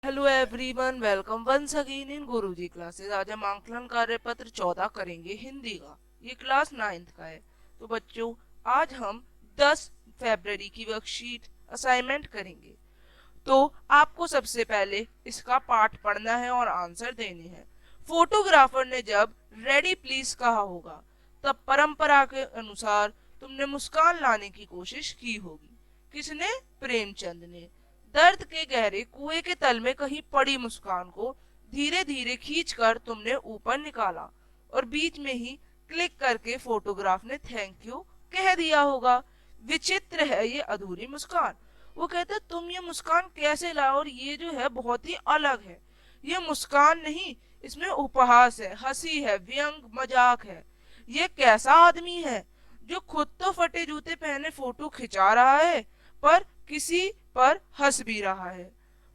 Hello everyone, welcome once again in Guruji classes. आज हम आंकलन कार्य पत्र 14 करेंगे हिंदी का। ये क्लास 9th का है। तो बच्चों, आज हम 10 फरवरी की वर्कशीट असाइनमेंट करेंगे। तो आपको सबसे पहले इसका पाठ पढ़ना है और आंसर देने हैं। फोटोग्राफर ने जब रेडी प्लीज कहा होगा, तब परंपरा के अनुसार तुमने मुस्कान लाने की कोशिश की होगी। किसने? प्रेमचंद ने। दर्द के गहरे कुएं के तल में कहीं पड़ी मुस्कान को धीरे धीरे खींचकर तुमने ऊपर निकाला और बीच में ही क्लिक करके फोटोग्राफ ने थैंक यू कह दिया होगा। विचित्र है ये अधूरी मुस्कान। वो कहते तुम ये मुस्कान कैसे लाओ, और ये जो है बहुत ही अलग है। ये मुस्कान नहीं, इसमें उपहास है, हंसी है, व्यंग मजाक है। ये कैसा आदमी है जो खुद तो फटे जूते पहने फोटो खिंचा रहा है पर किसी पर हंस भी रहा है।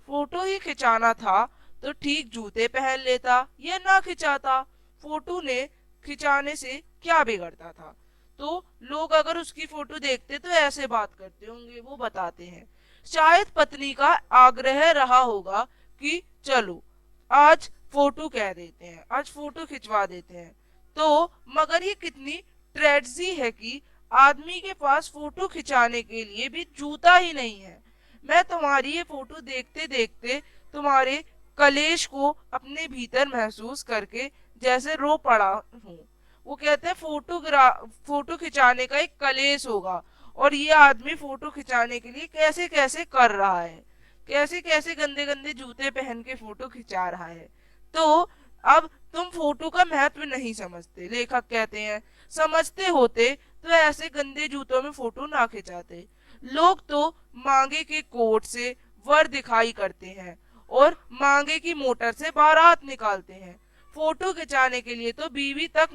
फोटो ही खिंचाना था तो ठीक जूते पहन लेता या ना खिंचाता। फोटो ने खिंचाने से क्या बिगड़ता था? तो लोग अगर उसकी फोटो देखते तो ऐसे बात करते होंगे। वो बताते हैं, शायद पत्नी का आग्रह रहा होगा कि चलो आज फोटो कह देते हैं, आज फोटो खिंचवा देते हैं। तो मगर ये कितनी ट्रेजेडी है कि आदमी के पास फोटो खिंचाने के लिए भी जूता ही नहीं है। मैं तुम्हारी ये फोटो देखते देखते तुम्हारे कलेश को अपने भीतर महसूस करके जैसे रो पड़ा हूँ। वो कहते हैं फोटो खिंचाने का एक कलेश होगा, और ये आदमी फोटो खिंचाने के लिए कैसे कैसे कर रहा है, कैसे कैसे गंदे गंदे जूते पहन के फोटो खिंचा रहा है। तो अब तुम फोटो का महत्व नहीं समझते, लेखक कहते हैं। समझते होते तो ऐसे गंदे जूतों में फोटो ना खिंचाते। लोग तो मांगे के कोट से वर दिखाई करते हैं और मांगे की मोटर से बारात निकालते हैं। फोटो खिंचाने के लिए तो बीवी तक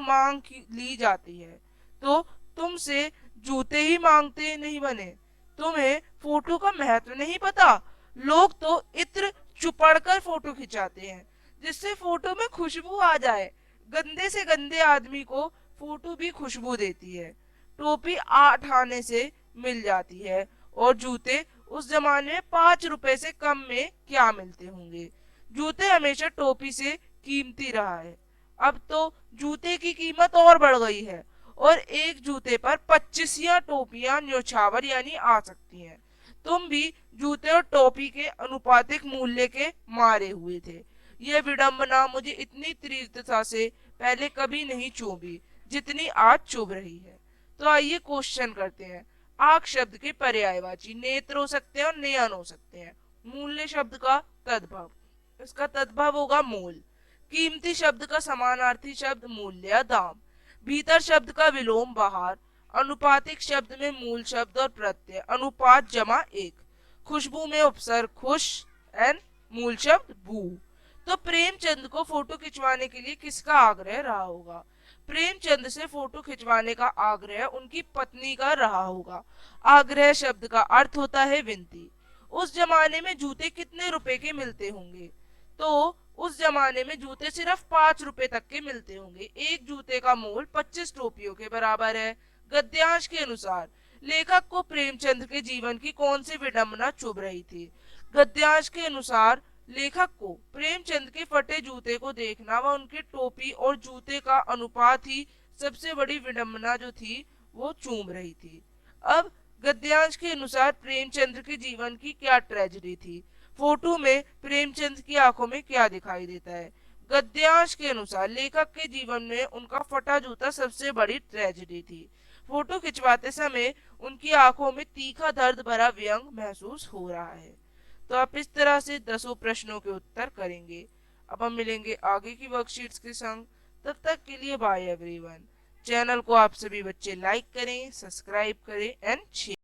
ली जाती है। तो तुमसे जूते ही मांगते नहीं बने? तुम्हें फोटो का महत्व नहीं पता? लोग तो इत्र चुपड़ कर फोटो खिंचाते हैं जिससे फोटो में खुशबू आ जाए। गंदे से गंदे आदमी को फोटो भी खुशबू देती है। टोपी 8 आने से मिल जाती है और जूते उस जमाने में 5 रुपए से कम में क्या मिलते होंगे। जूते हमेशा टोपी से कीमती रहा है। अब तो जूते की कीमत और बढ़ गई है और एक जूते पर 25 टोपियां न्योछावर यानी आ सकती हैं। तुम भी जूते और टोपी के अनुपातिक मूल्य के मारे हुए थे। यह विडंबना मुझे इतनी तीव्रता से पहले कभी नहीं चुभी जितनी आज चुभ रही है। तो आइए क्वेश्चन करते हैं। आंख शब्द के पर्यायवाची नेत्र हो सकते हैं और नयन हो सकते हैं। मूल्य शब्द का तद्भव, इसका तद्भव होगा मूल। कीमती शब्द का समानार्थी शब्द मूल्य, दाम। भीतर शब्द का विलोम बाहर। अनुपातिक शब्द में मूल शब्द और प्रत्यय, अनुपात जमा एक। खुशबू में उपसर्ग खुश एंड मूल शब्द भू। तो प्रेमचंद को फोटो खिंचवाने के लिए किसका आग्रह रहा होगा? प्रेमचंद से फोटो खिंचवाने का आग्रह उनकी पत्नी का रहा होगा। आग्रह शब्द का अर्थ होता है विनती। उस जमाने में जूते कितने रुपए के मिलते होंगे? तो उस जमाने में जूते सिर्फ 5 रुपए तक के मिलते होंगे। एक जूते का मूल 25 टोपियों के बराबर है। गद्यांश के अनुसार लेखक को प्रेमचंद के जीवन की कौन सी विडंबना चुभ रही थी? गद्यांश के अनुसार लेखक को प्रेमचंद के फटे जूते को देखना व उनके टोपी और जूते का अनुपात ही सबसे बड़ी विडंबना जो थी वो चूम रही थी। अब गद्यांश के अनुसार प्रेमचंद के जीवन की क्या ट्रेजेडी थी? फोटो में प्रेमचंद की आंखों में क्या दिखाई देता है? गद्यांश के अनुसार लेखक के जीवन में उनका फटा जूता सबसे बड़ी ट्रेजेडी थी। फोटो खिंचवाते समय उनकी आंखों में तीखा दर्द भरा व्यंग महसूस हो रहा है। तो आप इस तरह से 10 प्रश्नों के उत्तर करेंगे। अब हम मिलेंगे आगे की वर्कशीट्स के संग। तब तक के लिए बाय एवरीवन। चैनल को आप सभी बच्चे लाइक करें, सब्सक्राइब करें एंड शेयर।